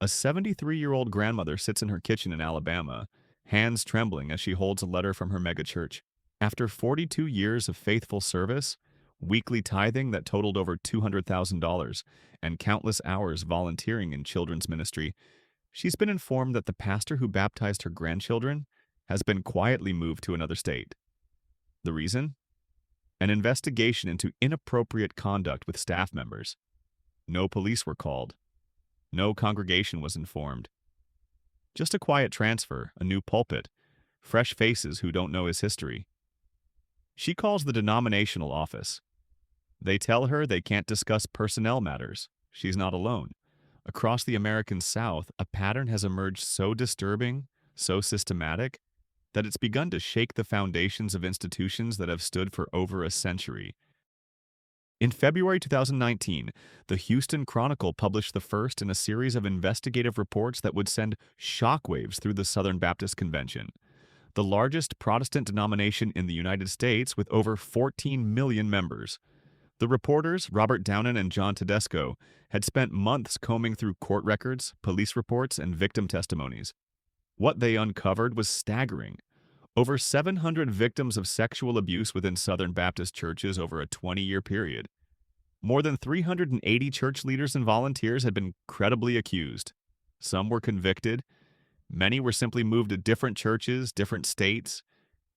A 73-year-old grandmother sits in her kitchen in Alabama, hands trembling as she holds a letter from her megachurch. After 42 years of faithful service, weekly tithing that totaled over $200,000, and countless hours volunteering in children's ministry, she's been informed that the pastor who baptized her grandchildren has been quietly moved to another state. The reason? An investigation into inappropriate conduct with staff members. No police were called. No congregation was informed. Just a quiet transfer, a new pulpit, fresh faces who don't know his history. She calls the denominational office. They tell her they can't discuss personnel matters. She's not alone. Across the American South, a pattern has emerged so disturbing, so systematic, that it's begun to shake the foundations of institutions that have stood for over a century. In February 2019, the Houston Chronicle published the first in a series of investigative reports that would send shockwaves through the Southern Baptist Convention, the largest Protestant denomination in the United States with over 14 million members. The reporters, Robert Downen and John Tedesco, had spent months combing through court records, police reports, and victim testimonies. What they uncovered was staggering. Over 700 victims of sexual abuse within Southern Baptist churches over a 20-year period. More than 380 church leaders and volunteers had been credibly accused. Some were convicted. Many were simply moved to different churches, different states,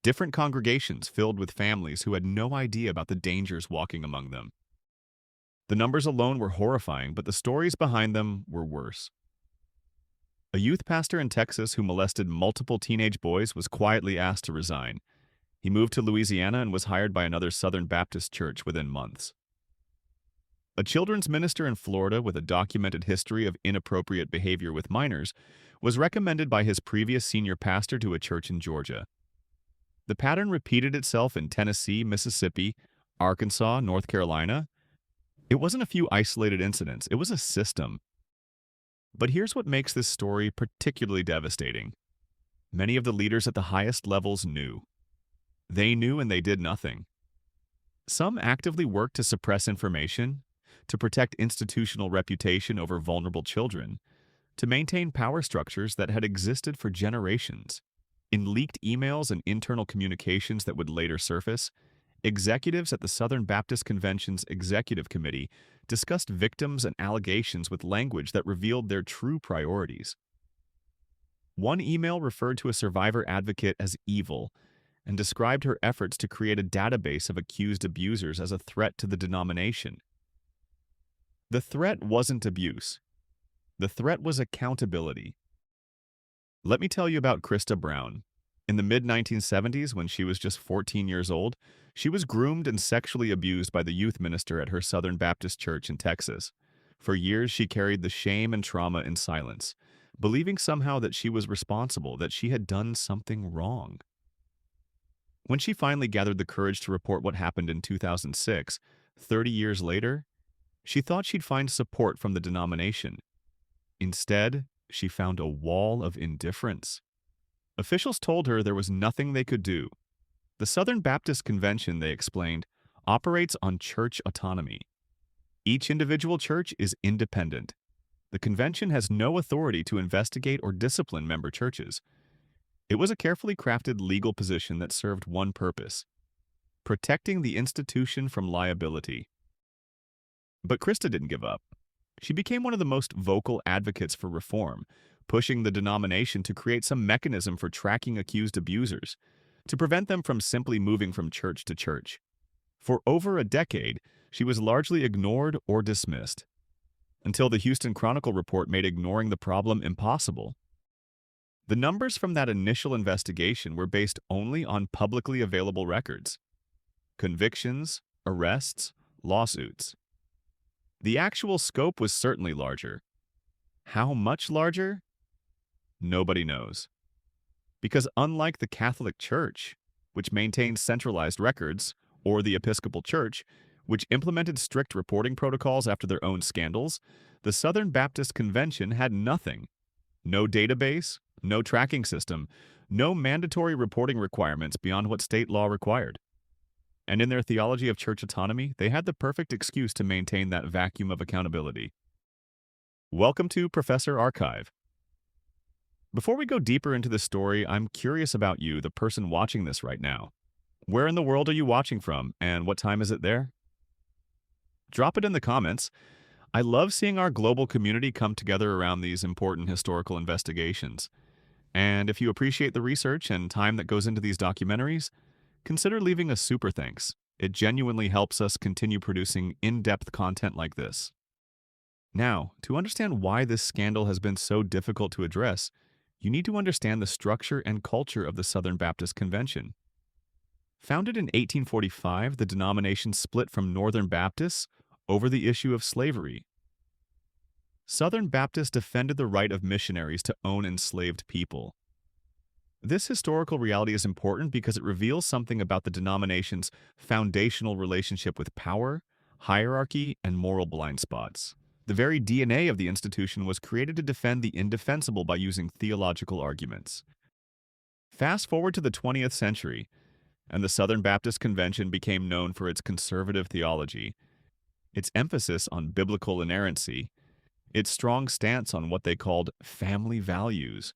different congregations filled with families who had no idea about the dangers walking among them. The numbers alone were horrifying, but the stories behind them were worse. A youth pastor in Texas who molested multiple teenage boys was quietly asked to resign. He moved to Louisiana and was hired by another Southern Baptist church within months. A children's minister in Florida with a documented history of inappropriate behavior with minors was recommended by his previous senior pastor to a church in Georgia. The pattern repeated itself in Tennessee, Mississippi, Arkansas, North Carolina. It wasn't a few isolated incidents, it was a system. But here's what makes this story particularly devastating. Many of the leaders at the highest levels knew. They knew and they did nothing. Some actively worked to suppress information, to protect institutional reputation over vulnerable children, to maintain power structures that had existed for generations. In leaked emails and internal communications that would later surface, executives at the Southern Baptist Convention's Executive Committee discussed victims and allegations with language that revealed their true priorities. One email referred to a survivor advocate as evil and described her efforts to create a database of accused abusers as a threat to the denomination. The threat wasn't abuse. The threat was accountability. Let me tell you about Krista Brown. In the mid-1970s, when she was just 14 years old, she was groomed and sexually abused by the youth minister at her Southern Baptist church in Texas. For years, she carried the shame and trauma in silence, believing somehow that she was responsible, that she had done something wrong. When she finally gathered the courage to report what happened in 2006, 30 years later, she thought she'd find support from the denomination. Instead, she found a wall of indifference. Officials told her there was nothing they could do. The Southern Baptist Convention, they explained, operates on church autonomy. Each individual church is independent. The convention has no authority to investigate or discipline member churches. It was a carefully crafted legal position that served one purpose: protecting the institution from liability. But Krista didn't give up. She became one of the most vocal advocates for reform, pushing the denomination to create some mechanism for tracking accused abusers, to prevent them from simply moving from church to church. For over a decade, she was largely ignored or dismissed, until the Houston Chronicle report made ignoring the problem impossible. The numbers from that initial investigation were based only on publicly available records: convictions, arrests, lawsuits. The actual scope was certainly larger. How much larger? Nobody knows. Because unlike the Catholic Church, which maintains centralized records, or the Episcopal Church, which implemented strict reporting protocols after their own scandals, the Southern Baptist Convention had nothing. No database, no tracking system, no mandatory reporting requirements beyond what state law required. And in their theology of church autonomy, they had the perfect excuse to maintain that vacuum of accountability. Welcome to Professor Archive. Before we go deeper into the story, I'm curious about you, the person watching this right now. Where in the world are you watching from, and what time is it there? Drop it in the comments. I love seeing our global community come together around these important historical investigations. And if you appreciate the research and time that goes into these documentaries, consider leaving a super thanks. It genuinely helps us continue producing in-depth content like this. Now, to understand why this scandal has been so difficult to address, you need to understand the structure and culture of the Southern Baptist Convention. Founded in 1845, the denomination split from Northern Baptists over the issue of slavery. Southern Baptists defended the right of missionaries to own enslaved people. This historical reality is important because it reveals something about the denomination's foundational relationship with power, hierarchy, and moral blind spots. The very DNA of the institution was created to defend the indefensible by using theological arguments. Fast forward to the 20th century, and the Southern Baptist Convention became known for its conservative theology, its emphasis on biblical inerrancy, its strong stance on what they called family values.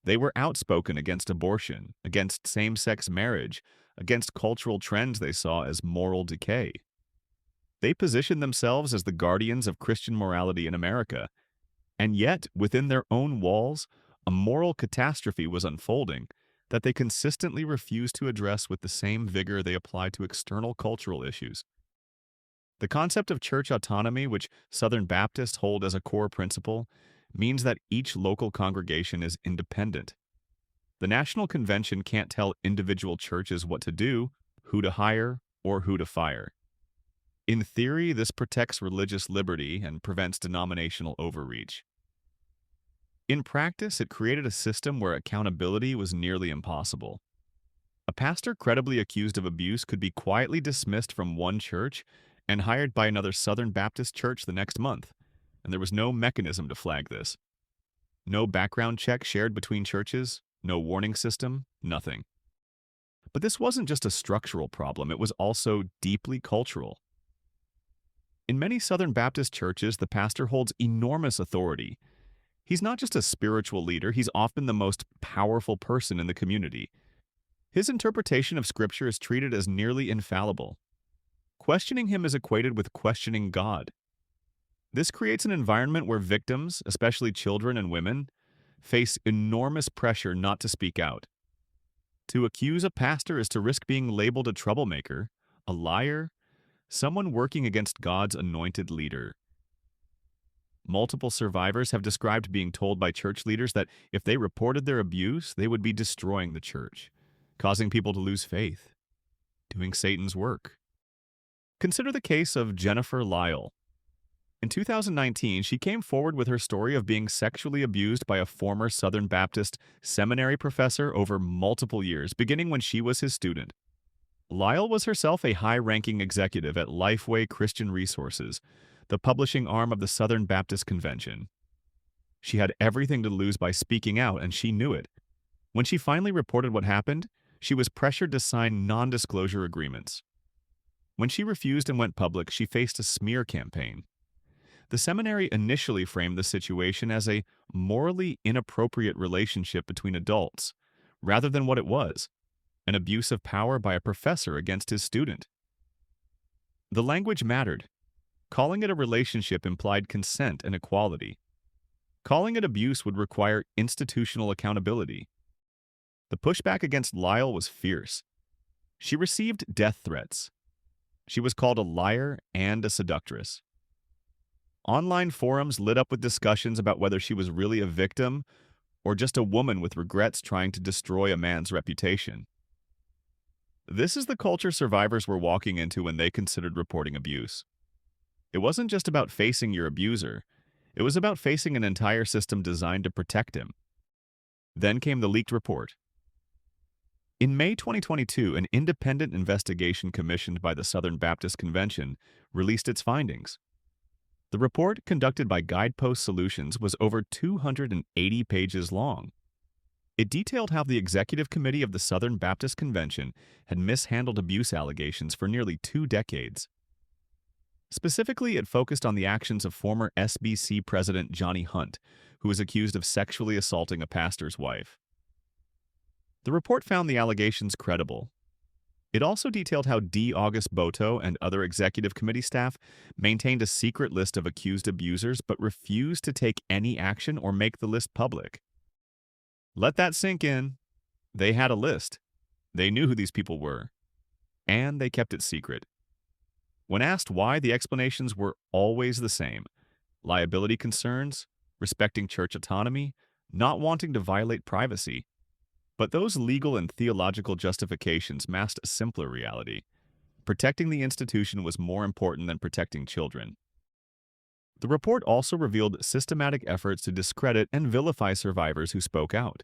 They were outspoken against abortion, against same-sex marriage, against cultural trends they saw as moral decay. They positioned themselves as the guardians of Christian morality in America, and yet, within their own walls, a moral catastrophe was unfolding that they consistently refused to address with the same vigor they apply to external cultural issues. The concept of church autonomy, which Southern Baptists hold as a core principle, means that each local congregation is independent. The National Convention can't tell individual churches what to do, who to hire, or who to fire. In theory, this protects religious liberty and prevents denominational overreach. In practice, it created a system where accountability was nearly impossible. A pastor credibly accused of abuse could be quietly dismissed from one church and hired by another Southern Baptist church the next month, and there was no mechanism to flag this. No background check shared between churches, no warning system, nothing. But this wasn't just a structural problem, it was also deeply cultural. In many Southern Baptist churches, the pastor holds enormous authority. He's not just a spiritual leader, he's often the most powerful person in the community. His interpretation of Scripture is treated as nearly infallible. Questioning him is equated with questioning God. This creates an environment where victims, especially children and women, face enormous pressure not to speak out. To accuse a pastor is to risk being labeled a troublemaker, a liar, someone working against God's anointed leader. Multiple survivors have described being told by church leaders that if they reported their abuse, they would be destroying the church, causing people to lose faith, doing Satan's work. Consider the case of Jennifer Lyle. In 2019, she came forward with her story of being sexually abused by a former Southern Baptist seminary professor over multiple years, beginning when she was his student. Lyle was herself a high-ranking executive at Lifeway Christian Resources, the publishing arm of the Southern Baptist Convention. She had everything to lose by speaking out, and she knew it. When she finally reported what happened, she was pressured to sign non-disclosure agreements. When she refused and went public, she faced a smear campaign. The seminary initially framed the situation as a morally inappropriate relationship between adults, rather than what it was, an abuse of power by a professor against his student. The language mattered. Calling it a relationship implied consent and equality. Calling it abuse would require institutional accountability. The pushback against Lyle was fierce. She received death threats. She was called a liar and a seductress. Online forums lit up with discussions about whether she was really a victim or just a woman with regrets trying to destroy a man's reputation. This is the culture survivors were walking into when they considered reporting abuse. It wasn't just about facing your abuser. It was about facing an entire system designed to protect him. Then came the leaked report. In May 2022, an independent investigation commissioned by the Southern Baptist Convention released its findings. The report, conducted by Guidepost Solutions, was over 280 pages long. It detailed how the Executive Committee of the Southern Baptist Convention had mishandled abuse allegations for nearly 2 decades. Specifically, it focused on the actions of former SBC President Johnny Hunt, who was accused of sexually assaulting a pastor's wife. The report found the allegations credible. It also detailed how D. August Boto and other executive committee staff maintained a secret list of accused abusers but refused to take any action or make the list public. Let that sink in. They had a list. They knew who these people were. And they kept it secret. When asked why, the explanations were always the same: liability concerns, respecting church autonomy, not wanting to violate privacy. But those legal and theological justifications masked a simpler reality. Protecting the institution was more important than protecting children. The report also revealed systematic efforts to discredit and vilify survivors who spoke out.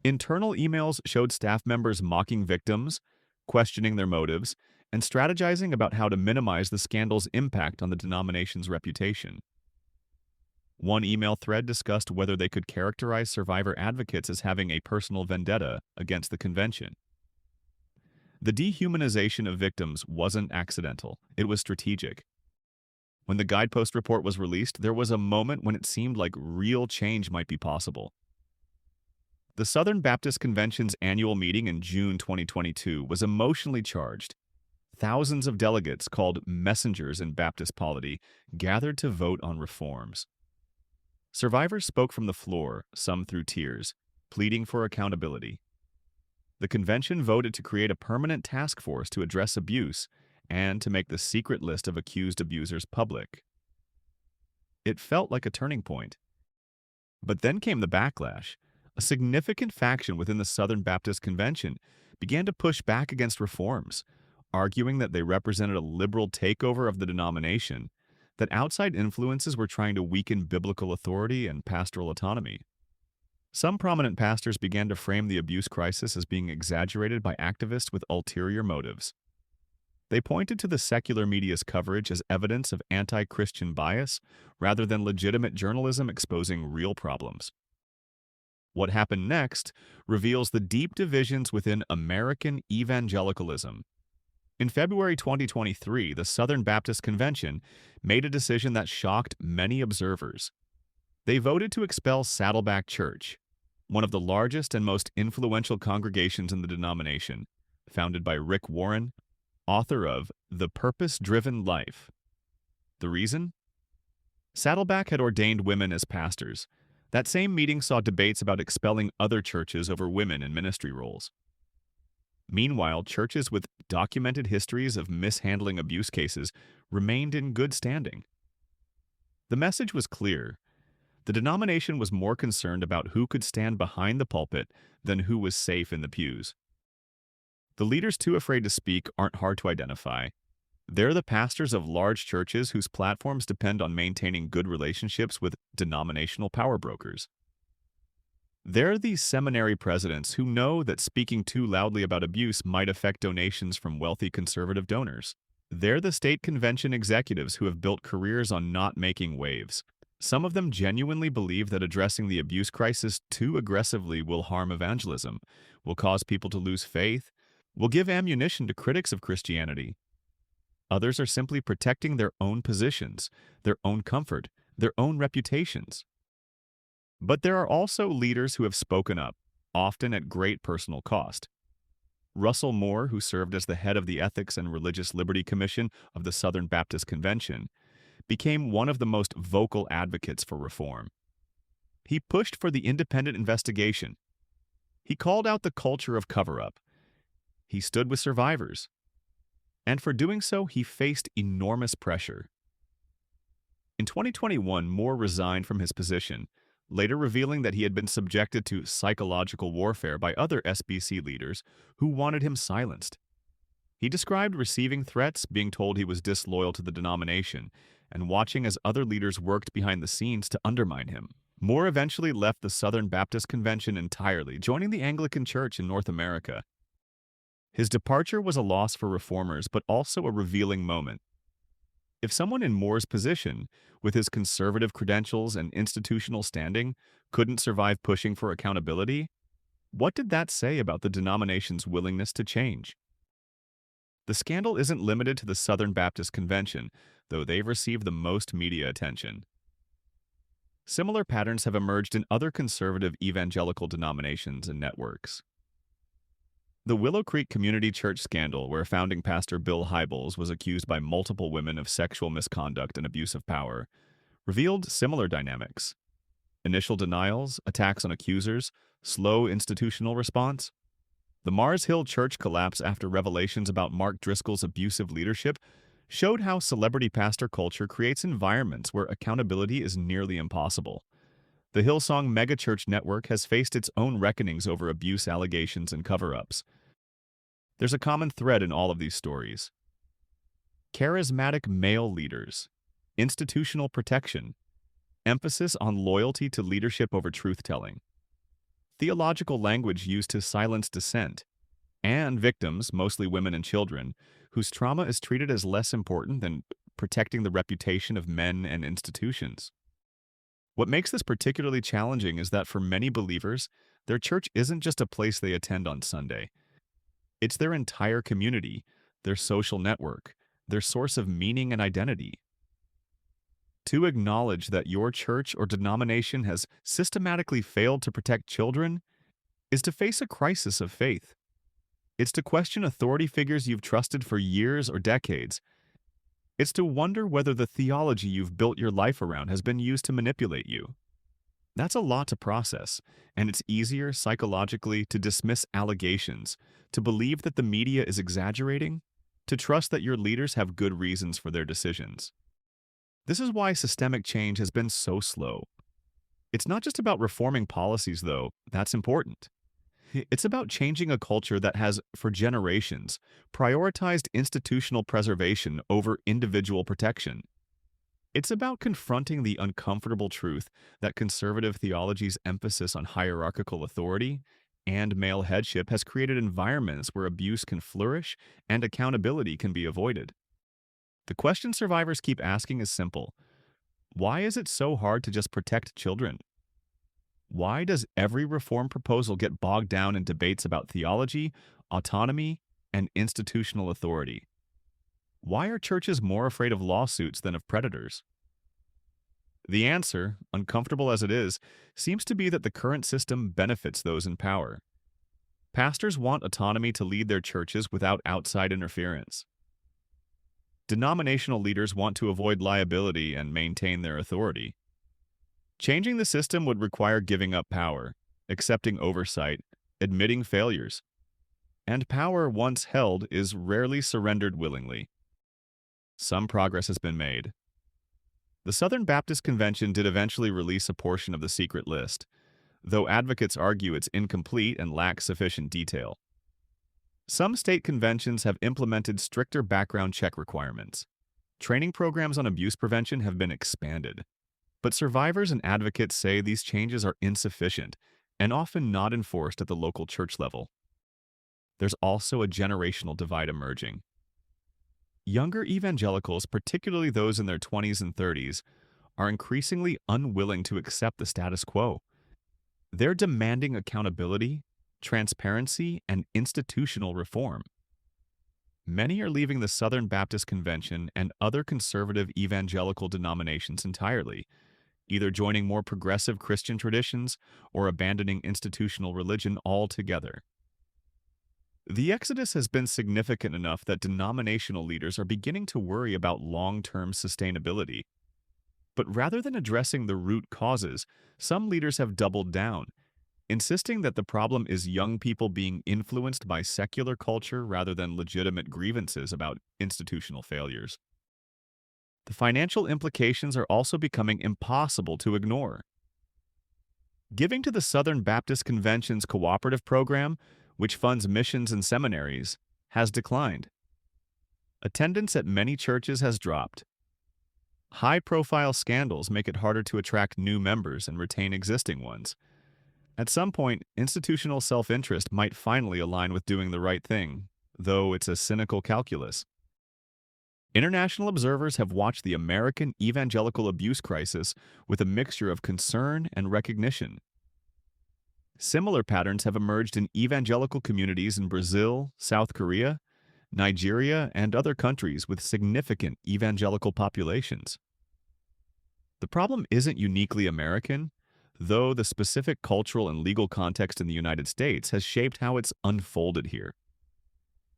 Internal emails showed staff members mocking victims, questioning their motives, and strategizing about how to minimize the scandal's impact on the denomination's reputation. One email thread discussed whether they could characterize survivor advocates as having a personal vendetta against the convention. The dehumanization of victims wasn't accidental, it was strategic. When the Guidepost report was released, there was a moment when it seemed like real change might be possible. The Southern Baptist Convention's annual meeting in June 2022 was emotionally charged. Thousands of delegates, called messengers in Baptist polity, gathered to vote on reforms. Survivors spoke from the floor, some through tears, pleading for accountability. The convention voted to create a permanent task force to address abuse and to make the secret list of accused abusers public. It felt like a turning point. But then came the backlash. A significant faction within the Southern Baptist Convention began to push back against reforms, arguing that they represented a liberal takeover of the denomination, that outside influences were trying to weaken biblical authority and pastoral autonomy. Some prominent pastors began to frame the abuse crisis as being exaggerated by activists with ulterior motives. They pointed to the secular media's coverage as evidence of anti-Christian bias rather than legitimate journalism exposing real problems. What happened next reveals the deep divisions within American evangelicalism. In February 2023, the Southern Baptist Convention made a decision that shocked many observers. They voted to expel Saddleback Church, one of the largest and most influential congregations in the denomination, founded by Rick Warren, author of The Purpose-Driven Life. The reason? Saddleback had ordained women as pastors. That same meeting saw debates about expelling other churches over women in ministry roles. Meanwhile, churches with documented histories of mishandling abuse cases remained in good standing. The message was clear. The denomination was more concerned about who could stand behind the pulpit than who was safe in the pews. The leaders too afraid to speak aren't hard to identify. They're the pastors of large churches whose platforms depend on maintaining good relationships with denominational power brokers. They're the seminary presidents who know that speaking too loudly about abuse might affect donations from wealthy conservative donors. They're the state convention executives who have built careers on not making waves. Some of them genuinely believe that addressing the abuse crisis too aggressively will harm evangelism, will cause people to lose faith, will give ammunition to critics of Christianity. Others are simply protecting their own positions, their own comfort, their own reputations. But there are also leaders who have spoken up, often at great personal cost. Russell Moore, who served as the head of the Ethics and Religious Liberty Commission of the Southern Baptist Convention, became one of the most vocal advocates for reform. He pushed for the independent investigation. He called out the culture of cover-up. He stood with survivors. And for doing so, he faced enormous pressure. In 2021, Moore resigned from his position, later revealing that he had been subjected to psychological warfare by other SBC leaders who wanted him silenced. He described receiving threats, being told he was disloyal to the denomination, and watching as other leaders worked behind the scenes to undermine him. Moore eventually left the Southern Baptist Convention entirely, joining the Anglican Church in North America. His departure was a loss for reformers, but also a revealing moment. If someone in Moore's position, with his conservative credentials and institutional standing, couldn't survive pushing for accountability, what did that say about the denomination's willingness to change? The scandal isn't limited to the Southern Baptist Convention, though they've received the most media attention. Similar patterns have emerged in other conservative evangelical denominations and networks. The Willow Creek Community Church scandal, where founding pastor Bill Hybels was accused by multiple women of sexual misconduct and abuse of power, revealed similar dynamics. Initial denials, attacks on accusers, slow institutional response. The Mars Hill Church collapse after revelations about Mark Driscoll's abusive leadership showed how celebrity pastor culture creates environments where accountability is nearly impossible. The Hillsong megachurch network has faced its own reckonings over abuse allegations and cover-ups. There's a common thread in all of these stories. Charismatic male leaders, institutional protection, emphasis on loyalty to leadership over truth-telling, theological language used to silence dissent, and victims, mostly women and children, whose trauma is treated as less important than protecting the reputation of men and institutions. What makes this particularly challenging is that for many believers, their church isn't just a place they attend on Sunday. It's their entire community, their social network, their source of meaning and identity. To acknowledge that your church or denomination has systematically failed to protect children is to face a crisis of faith. It's to question authority figures you've trusted for years or decades. It's to wonder whether the theology you've built your life around has been used to manipulate you. That's a lot to process, and it's easier psychologically to dismiss allegations, to believe that the media is exaggerating, to trust that your leaders have good reasons for their decisions. This is why systemic change has been so slow. It's not just about reforming policies, though. That's important. It's about changing a culture that has, for generations, prioritized institutional preservation over individual protection. It's about confronting the uncomfortable truth that conservative theology's emphasis on hierarchical authority and male headship has created environments where abuse can flourish and accountability can be avoided. The question survivors keep asking is simple. Why is it so hard to just protect children? Why does every reform proposal get bogged down in debates about theology, autonomy, and institutional authority? Why are churches more afraid of lawsuits than of predators? The answer, uncomfortable as it is, seems to be that the current system benefits those in power. Pastors want autonomy to lead their churches without outside interference. Denominational leaders want to avoid liability and maintain their authority. Changing the system would require giving up power, accepting oversight, admitting failures. And power once held is rarely surrendered willingly. Some progress has been made. The Southern Baptist Convention did eventually release a portion of the secret list, though advocates argue it's incomplete and lacks sufficient detail. Some state conventions have implemented stricter background check requirements. Training programs on abuse prevention have been expanded. But survivors and advocates say these changes are insufficient and often not enforced at the local church level. There's also a generational divide emerging. Younger evangelicals, particularly those in their 20s and 30s, are increasingly unwilling to accept the status quo. They're demanding accountability, transparency, and institutional reform. Many are leaving the Southern Baptist Convention and other conservative evangelical denominations entirely, either joining more progressive Christian traditions or abandoning institutional religion altogether. The exodus has been significant enough that denominational leaders are beginning to worry about long-term sustainability. But rather than addressing the root causes, some leaders have doubled down, insisting that the problem is young people being influenced by secular culture rather than legitimate grievances about institutional failures. The financial implications are also becoming impossible to ignore. Giving to the Southern Baptist Convention's cooperative program, which funds missions and seminaries, has declined. Attendance at many churches has dropped. High-profile scandals make it harder to attract new members and retain existing ones. At some point, institutional self-interest might finally align with doing the right thing, though it's a cynical calculus. International observers have watched the American evangelical abuse crisis with a mixture of concern and recognition. Similar patterns have emerged in evangelical communities in Brazil, South Korea, Nigeria, and other countries with significant evangelical populations. The problem isn't uniquely American, though the specific cultural and legal context in the United States has shaped how it's unfolded here.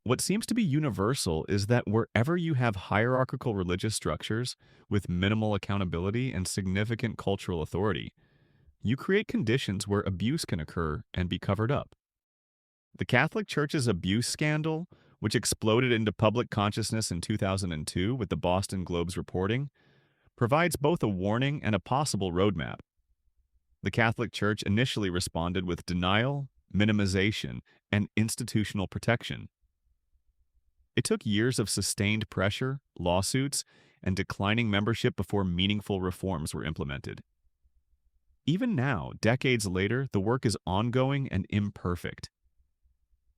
What seems to be universal is that wherever you have hierarchical religious structures with minimal accountability and significant cultural authority, you create conditions where abuse can occur and be covered up. The Catholic Church's abuse scandal, which exploded into public consciousness in 2002 with the Boston Globe's reporting, provides both a warning and a possible roadmap. The Catholic Church initially responded with denial, minimization, and institutional protection. It took years of sustained pressure, lawsuits, and declining membership before meaningful reforms were implemented. Even now, decades later, the work is ongoing and imperfect.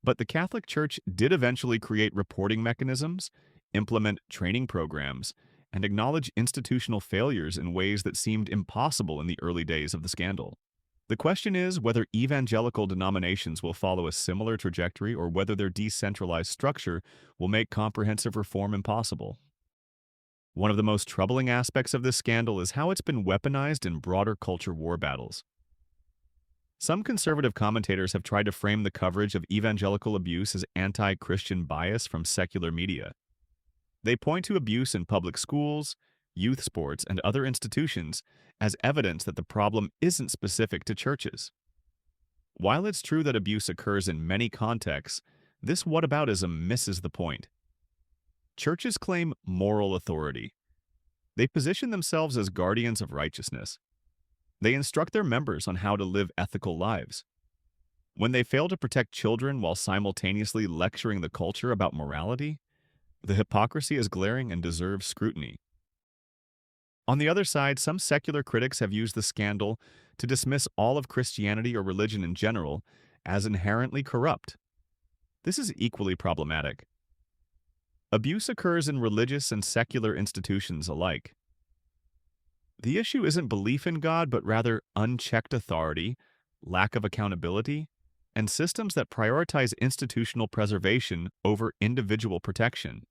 But the Catholic Church did eventually create reporting mechanisms, implement training programs, and acknowledge institutional failures in ways that seemed impossible in the early days of the scandal. The question is whether evangelical denominations will follow a similar trajectory or whether their decentralized structure will make comprehensive reform impossible. One of the most troubling aspects of this scandal is how it's been weaponized in broader culture war battles. Some conservative commentators have tried to frame the coverage of evangelical abuse as anti-Christian bias from secular media. They point to abuse in public schools, youth sports, and other institutions as evidence that the problem isn't specific to churches. While it's true that abuse occurs in many contexts, this whataboutism misses the point. Churches claim moral authority. They position themselves as guardians of righteousness. They instruct their members on how to live ethical lives. When they fail to protect children while simultaneously lecturing the culture about morality, the hypocrisy is glaring and deserves scrutiny. On the other side, some secular critics have used the scandal to dismiss all of Christianity or religion in general as inherently corrupt. This is equally problematic. Abuse occurs in religious and secular institutions alike. The issue isn't belief in God, but rather unchecked authority, lack of accountability, and systems that prioritize institutional preservation over individual protection.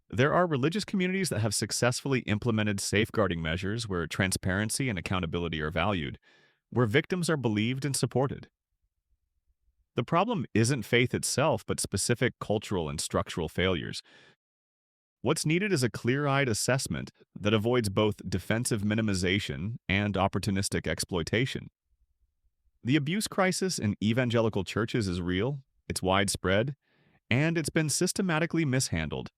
There are religious communities that have successfully implemented safeguarding measures where transparency and accountability are valued, where victims are believed and supported. The problem isn't faith itself, but specific cultural and structural failures. What's needed is a clear-eyed assessment that avoids both defensive minimization and opportunistic exploitation. The abuse crisis in evangelical churches is real, it's widespread, and it's been systematically mishandled.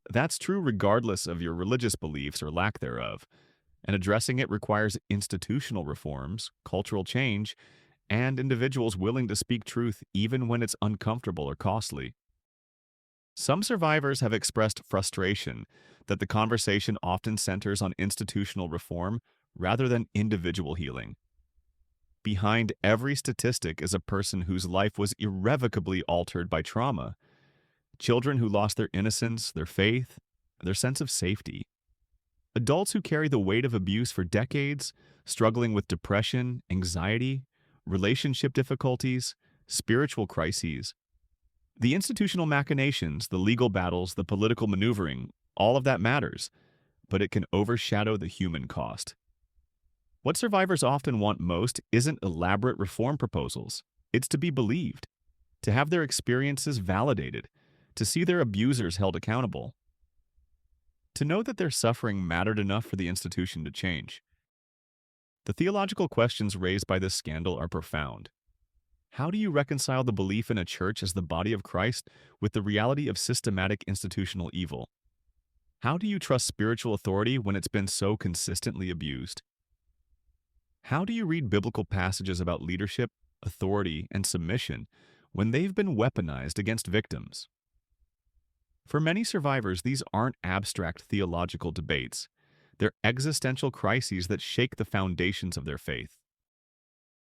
That's true regardless of your religious beliefs or lack thereof, and addressing it requires institutional reforms, cultural change, and individuals willing to speak truth even when it's uncomfortable or costly. Some survivors have expressed frustration that the conversation often centers on institutional reform rather than individual healing. Behind every statistic is a person whose life was irrevocably altered by trauma. Children who lost their innocence, their faith, their sense of safety. Adults who carry the weight of abuse for decades, struggling with depression, anxiety, relationship difficulties, spiritual crises. The institutional machinations, the legal battles, the political maneuvering, all of that matters, but it can overshadow the human cost. What survivors often want most isn't elaborate reform proposals. It's to be believed, to have their experiences validated, to see their abusers held accountable, to know that their suffering mattered enough for the institution to change. The theological questions raised by this scandal are profound. How do you reconcile the belief in a church as the body of Christ with the reality of systematic institutional evil? How do you trust spiritual authority when it's been so consistently abused? How do you read biblical passages about leadership, authority, and submission when they've been weaponized against victims? For many survivors, these aren't abstract theological debates. They're existential crises that shake the foundations of their faith.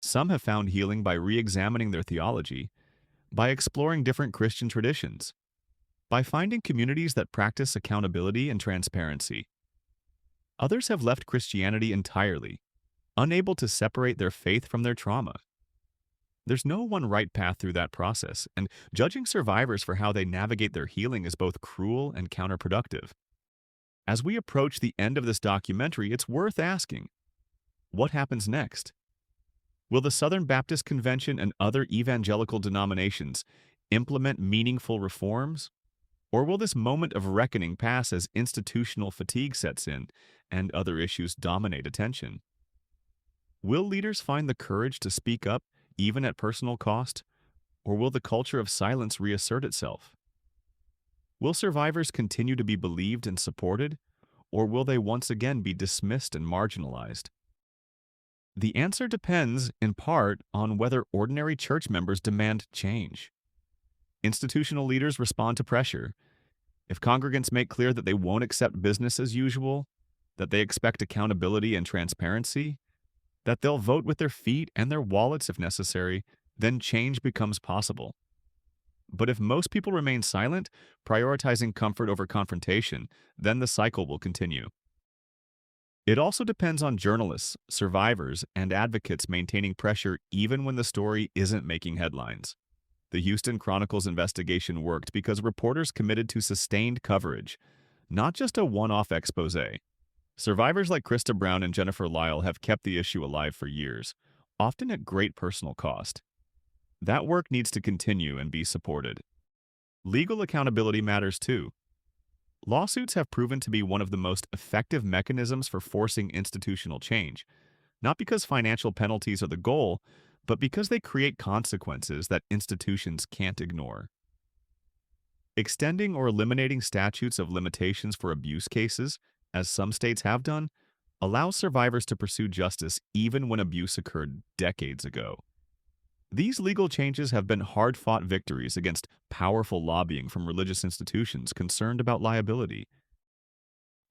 Some have found healing by re-examining their theology, by exploring different Christian traditions, by finding communities that practice accountability and transparency. Others have left Christianity entirely, unable to separate their faith from their trauma. There's no one right path through that process, and judging survivors for how they navigate their healing is both cruel and counterproductive. As we approach the end of this documentary, it's worth asking, what happens next? Will the Southern Baptist Convention and other evangelical denominations implement meaningful reforms? Or will this moment of reckoning pass as institutional fatigue sets in and other issues dominate attention? Will leaders find the courage to speak up, even at personal cost? Or will the culture of silence reassert itself? Will survivors continue to be believed and supported? Or will they once again be dismissed and marginalized? The answer depends, in part, on whether ordinary church members demand change. Institutional leaders respond to pressure. If congregants make clear that they won't accept business as usual, that they expect accountability and transparency, that they'll vote with their feet and their wallets if necessary, then change becomes possible. But if most people remain silent, prioritizing comfort over confrontation, then the cycle will continue. It also depends on journalists, survivors, and advocates maintaining pressure even when the story isn't making headlines. The Houston Chronicle's investigation worked because reporters committed to sustained coverage, not just a one-off expose. Survivors like Krista Brown and Jennifer Lyle have kept the issue alive for years, often at great personal cost. That work needs to continue and be supported. Legal accountability matters too. Lawsuits have proven to be one of the most effective mechanisms for forcing institutional change, not because financial penalties are the goal, but because they create consequences that institutions can't ignore. Extending or eliminating statutes of limitations for abuse cases, as some states have done, allows survivors to pursue justice even when abuse occurred decades ago. These legal changes have been hard-fought victories against powerful lobbying from religious institutions concerned about liability.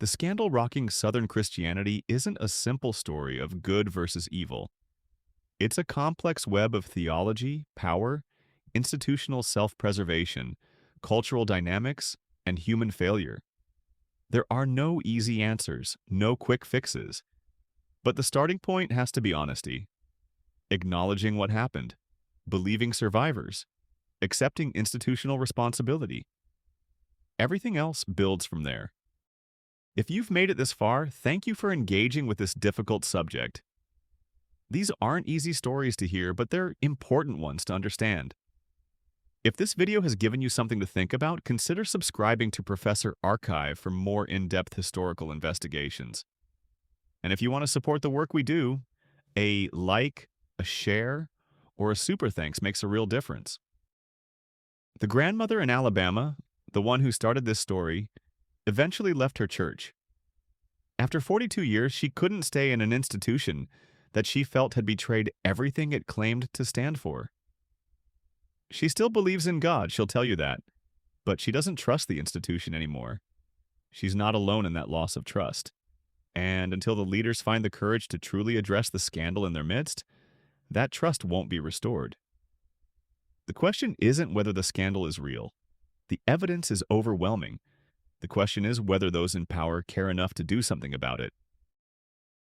The scandal rocking Southern Christianity isn't a simple story of good versus evil. It's a complex web of theology, power, institutional self-preservation, cultural dynamics, and human failure. There are no easy answers, no quick fixes. But the starting point has to be honesty. Acknowledging what happened, believing survivors, accepting institutional responsibility. Everything else builds from there. If you've made it this far, thank you for engaging with this difficult subject. These aren't easy stories to hear, but they're important ones to understand. If this video has given you something to think about, consider subscribing to Professor Archive for more in-depth historical investigations. And if you want to support the work we do, a like, a share, or a super thanks makes a real difference. The grandmother in Alabama, the one who started this story, eventually left her church. After 42 years, she couldn't stay in an institution that she felt had betrayed everything it claimed to stand for. She still believes in God, she'll tell you that, but she doesn't trust the institution anymore. She's not alone in that loss of trust. And until the leaders find the courage to truly address the scandal in their midst, that trust won't be restored. The question isn't whether the scandal is real. The evidence is overwhelming. The question is whether those in power care enough to do something about it.